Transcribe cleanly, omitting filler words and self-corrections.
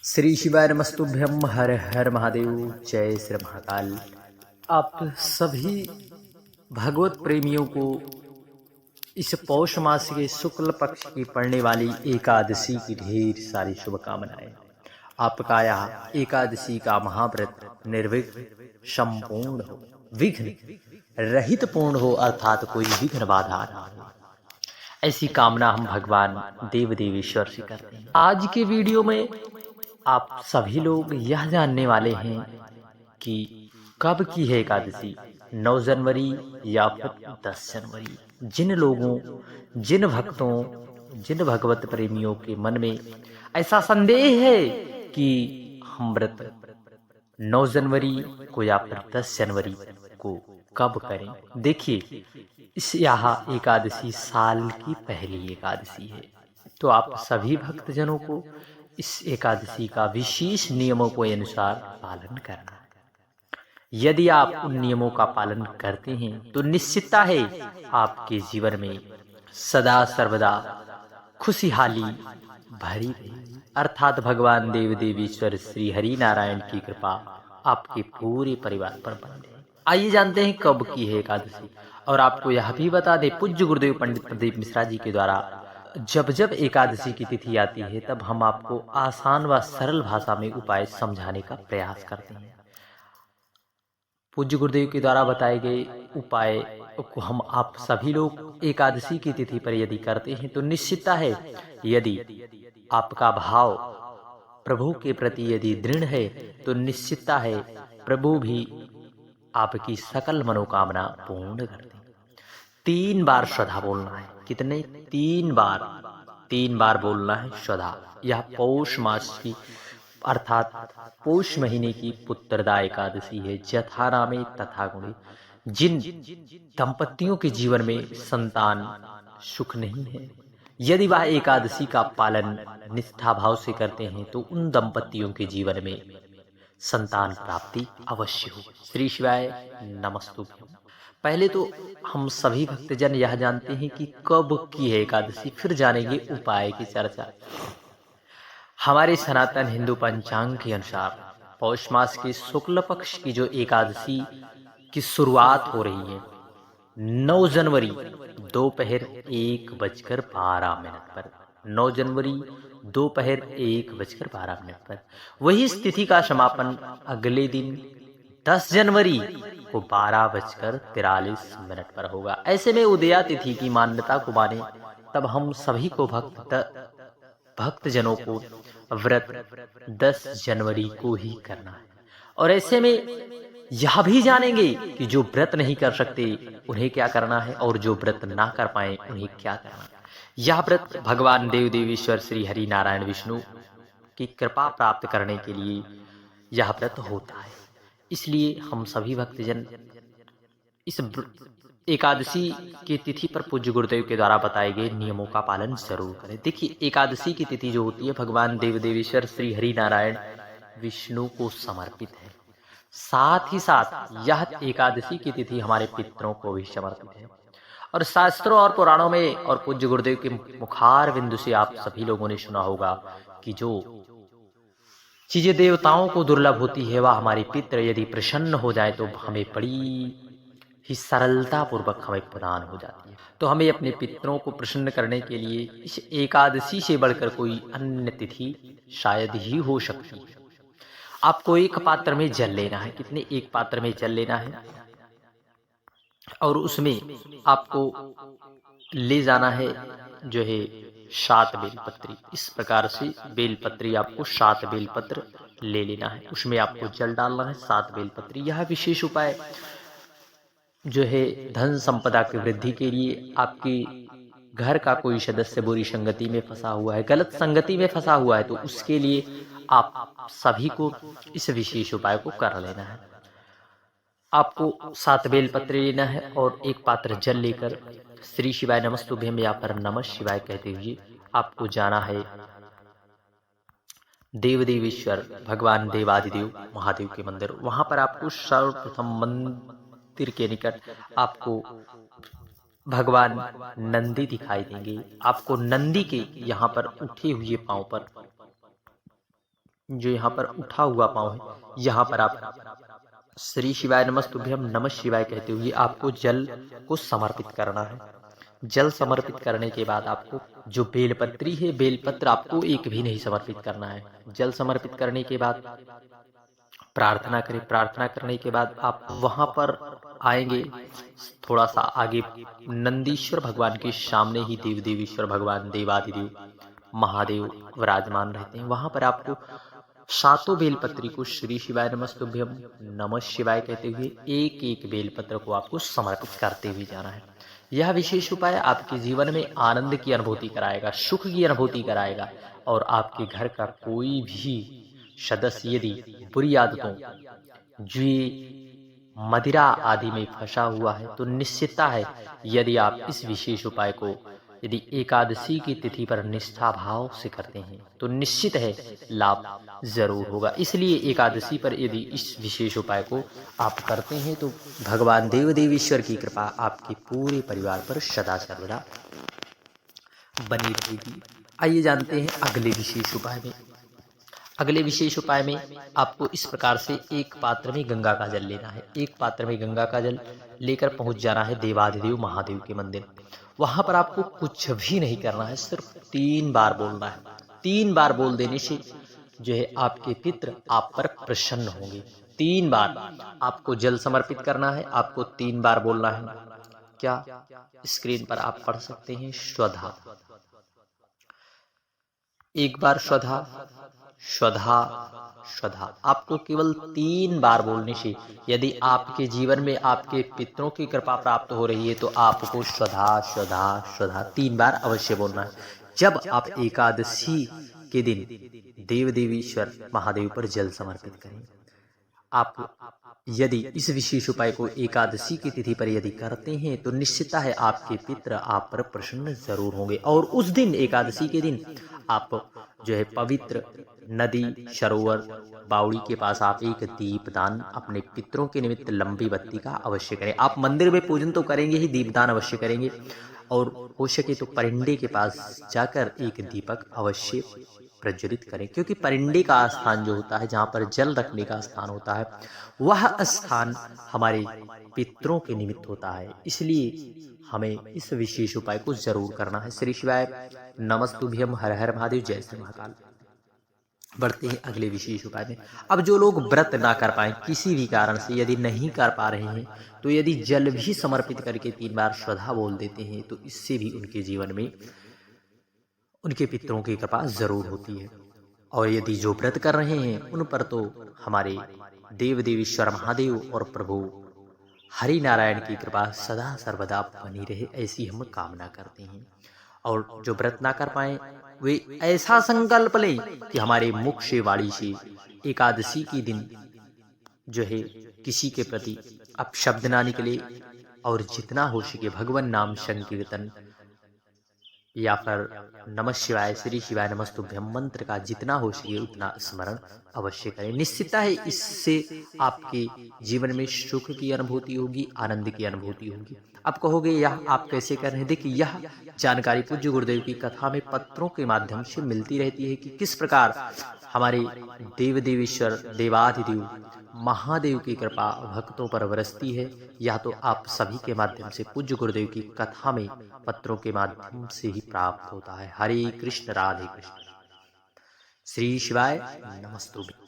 श्री शिवाय नमस्तुभ्यम। हर हर महादेव। जय श्री महाकाल। आप सभी भगवत प्रेमियों को इस पौष मास के शुक्ल पक्ष की पड़ने वाली एकादशी की ढेर सारी शुभकामनाएं। आपका यह एकादशी का महाव्रत निर्विघ्न संपूर्ण हो, विघ्न रहित पूर्ण हो, अर्थात कोई विघ्न बाधा ना हो, ऐसी कामना हम भगवान देव देवेश्वर से करते हैं। आज के वीडियो में आप सभी लोग यह जानने वाले हैं कि कब की है एकादशी, 9 जनवरी या फिर 10 जनवरी। जिन लोगों, जिन भक्तों, जिन भगवत प्रेमियों के मन में ऐसा संदेह है कि हम व्रत 9 जनवरी को या फिर 10 जनवरी को कब करें, देखिए इस यह एकादशी साल की पहली एकादशी है, तो आप सभी भक्तजनों को इस एकादशी का विशेष नियमों के अनुसार पालन करना है। यदि आप उन नियमों का पालन करते हैं तो निश्चितता है आपके जीवन में सदा सर्वदा खुशहाली भरी रहेगी, अर्थात भगवान देव देवेश्वर श्री हरि नारायण की कृपा आपके पूरे परिवार पर बनी रहे। आइए जानते हैं कब की है एकादशी। और आपको यह भी बता दें, पूज्य गुरुदेव पंडित प्रदीप मिश्रा जी के द्वारा जब जब एकादशी की तिथि आती है तब हम आपको आसान व सरल भाषा में उपाय समझाने का प्रयास करते हैं। पूज्य गुरुदेव के द्वारा बताए गए उपाय को हम आप सभी लोग एकादशी की तिथि पर यदि करते हैं तो निश्चितता है, यदि आपका भाव प्रभु के प्रति यदि दृढ़ है तो निश्चितता है प्रभु भी आपकी सकल मनोकामना पूर्ण करते हैं। 3 बार श्रद्धा बोलना है। कितने? 3 बार बोलना है श्रद्धा। यह पौष मास की अर्थात पौष महीने की पुत्रदा एकादशी है। जथा नामे तथा गुणे। जिन दंपतियों के जीवन में संतान सुख नहीं है, यदि वह एकादशी का पालन निष्ठा भाव से करते हैं तो उन दंपतियों के जीवन में संतान प्राप्ति अवश्य हो। श्री शिवाय नमस्तुभ्यम। पहले तो हम सभी भक्तजन यह जानते हैं कि कब की है एकादशी, फिर जानेंगे उपाय की चर्चा। हमारे सनातन हिंदू पंचांग के अनुसार पौष मास के शुक्ल पक्ष की जो एकादशी की शुरुआत हो रही है 9 जनवरी दोपहर 1:12 पर। 9 जनवरी दोपहर 1:12 पर। वही तिथि का समापन अगले दिन 10 जनवरी को 12:43 पर होगा। ऐसे में उदया तिथि की मान्यता को माने तब हम सभी को भक्तजनों को व्रत 10 जनवरी को ही करना है। और ऐसे में यह भी जानेंगे कि जो व्रत नहीं कर सकते उन्हें क्या करना है और जो व्रत ना कर पाए उन्हें क्या करना है। यह व्रत भगवान देव देवेश्वर श्री हरि नारायण विष्णु की कृपा प्राप्त करने के लिए यह व्रत होता है। इसलिए हम सभी भक्तजन इस एकादशी की तिथि पर पूज्य गुरुदेव के द्वारा बताए गए नियमों का पालन जरूर करें। देखिए, एकादशी की तिथि जो होती है भगवान देव देवेश्वर श्री हरि नारायण विष्णु को समर्पित है। साथ ही साथ यह एकादशी की तिथि हमारे पितरों को भी समर्पित है। और शास्त्रों और पुराणों में और पूज्य गुरुदेव के मुखार बिंदु से आप सभी लोगों ने सुना होगा कि जो चीजें देवताओं को दुर्लभ होती है वह हमारे पितर यदि प्रसन्न हो जाए तो हमें बड़ी ही सरलता पूर्वक हमें प्रदान हो जाती है। तो हमें अपने पितरों को प्रसन्न करने के लिए इस एकादशी से बढ़कर कोई अन्य तिथि शायद ही हो सकती है। आपको एक पात्र में जल लेना है। कितने? एक पात्र में जल लेना है और उसमें आपको ले जाना है जो है 7 बेलपत्री। इस प्रकार से बेलपत्री आपको 7 बेलपत्र ले लेना है। उसमें आपको जल डालना है 7 बेलपत्री। यह विशेष उपाय जो है धन संपदा की वृद्धि के लिए, आपके घर का कोई सदस्य बुरी संगति में फंसा हुआ है, गलत संगति में फंसा हुआ है, तो उसके लिए आप सभी को इस विशेष उपाय को कर लेना है। आपको 7 बेलपत्र लेना है और एक पात्र जल लेकर श्री शिवाय नमस्तुभ्यम या फिर नमः शिवाय कहते हुए आपको जाना है देव देवेश्वर भगवान देवादिदेव महादेव के मंदिर। वहां पर आपको सर्वप्रथम मंदिर के निकट आपको भगवान नंदी दिखाई देंगे। आपको नंदी के यहाँ पर उठे हुए पांव पर जो यहाँ पर उठा हुआ पाँव है, यहाँ पर आप श्री शिवाय नमस्तुभ्यम नमः शिवाय कहते हुए आपको जल को समर्पित करना है। जल समर्पित करने के बाद आपको जो बेलपत्री है, बेलपत्र आपको एक भी नहीं समर्पित करना है। जल समर्पित करने के बाद प्रार्थना करें। प्रार्थना करने के बाद आप वहां पर आएंगे, थोड़ा सा आगे नंदीश्वर भगवान के सामने ही देव देवीश्वर भगवान देवादिदेव महादेव विराजमान रहते हैं। वहां पर आपको सातों बेलपत्री को श्री शिवाय नमस्तुभ्यम नमः शिवाय कहते हुए एक एक बेलपत्र को आपको समर्पित करते हुए जाना है। यह विशेष उपाय आपके जीवन में आनंद की अनुभूति कराएगा, सुख की अनुभूति कराएगा और आपके घर का कोई भी सदस्य यदि बुरी आदतों, जुए, मदिरा आदि में फंसा हुआ है तो निश्चितता है यदि आप इस विशेष उपाय को यदि एकादशी की तिथि पर निष्ठा भाव से करते हैं तो निश्चित है लाभ जरूर होगा। इसलिए एकादशी पर यदि इस विशेष उपाय को आप करते हैं तो भगवान देव देवीश्वर की कृपा आपके पूरे परिवार पर सदा सर्वदा बनी रहेगी। आइए जानते हैं अगले विशेष उपाय में। अगले विशेष उपाय में आपको इस प्रकार से एक पात्र में गंगा का जल लेना है। एक पात्र में गंगा का जल लेकर पहुंच जाना है देवाधिदेव महादेव के मंदिर। वहां पर आपको कुछ भी नहीं करना है, सिर्फ 3 बार बोलना है। 3 बार बोल देने से जो है आपके पितृ आप पर प्रसन्न होंगे। 3 बार आपको जल समर्पित करना है, आपको 3 बार बोलना है। क्या स्क्रीन पर आप पढ़ सकते हैं? स्वधा, एक बार स्वधा, स्वधा, स्वधा। आपको केवल 3 बार बोलने से यदि आपके जीवन में आपके पितरों की कृपा प्राप्त हो रही है तो आपको स्वधा स्वधा स्वधा 3 बार अवश्य बोलना है। जब आप एकादशी के दिन देव देवीश्वर महादेव पर जल समर्पित करें, आप यदि इस विशेष उपाय को एकादशी की तिथि पर यदि करते हैं तो निश्चितता है आपके पितृ आप पर प्रसन्न जरूर होंगे। और उस दिन एकादशी के दिन आप जो है पवित्र नदी, सरोवर, बावड़ी के पास आप एक दीपदान अपने पितरों के निमित्त लंबी बत्ती का अवश्य करें। आप मंदिर में पूजन तो करेंगे ही, दीपदान अवश्य करेंगे और हो सके तो परिंडे के पास जाकर एक दीपक अवश्य प्रज्वलित करें, क्योंकि परिंडे का स्थान जो होता है, जहाँ पर जल रखने का स्थान होता है, वह स्थान हमारे पितरों के निमित्त होता है। इसलिए हमें इस विशेष उपाय को जरूर करना है। श्री शिवाय नमस्तुभ्यम, हर हर महादेव, जय श्री महाकाल। बढ़ते हैं अगले विशेष उपाय में। अब जो लोग व्रत ना कर पाए, किसी भी कारण से यदि नहीं कर पा रहे हैं तो यदि जल भी समर्पित करके 3 बार श्रद्धा बोल देते हैं तो इससे भी उनके जीवन में उनके पितरों की कृपा जरूर होती है। और यदि जो व्रत कर रहे हैं उन पर तो हमारे देव देवीश्वर महादेव और प्रभु हरि नारायण की कृपा सदा सर्वदा बनी रहे, ऐसी हम कामना करते हैं। और जो व्रत ना कर पाए वे ऐसा संकल्प लें कि हमारे मुख से, वाणी से एकादशी के दिन जो है किसी के प्रति अपशब्द ना निकले और जितना हो सके भगवान नाम संकीर्तन या फिर नमः शिवाय, श्री शिवाय नमस्तुभ्यम मंत्र का जितना हो सके उतना स्मरण अवश्य करें। निश्चितता है इससे आपके जीवन में सुख की अनुभूति होगी, आनंद की अनुभूति होगी। आप कहोगे यह आप कैसे कर रहे हैं? देखिए, यह जानकारी पूज्य गुरुदेव की कथा में पत्रों के माध्यम से मिलती रहती है कि किस प्रकार हमारे देव देवीश्वर देवाधिदेव महादेव की कृपा भक्तों पर बरसती है। यह तो आप सभी के माध्यम से पूज्य गुरुदेव की कथा में पत्रों के माध्यम से ही प्राप्त होता है। हरे कृष्ण, राधे कृष्ण, श्री शिवाय नमस्तुभ्यं।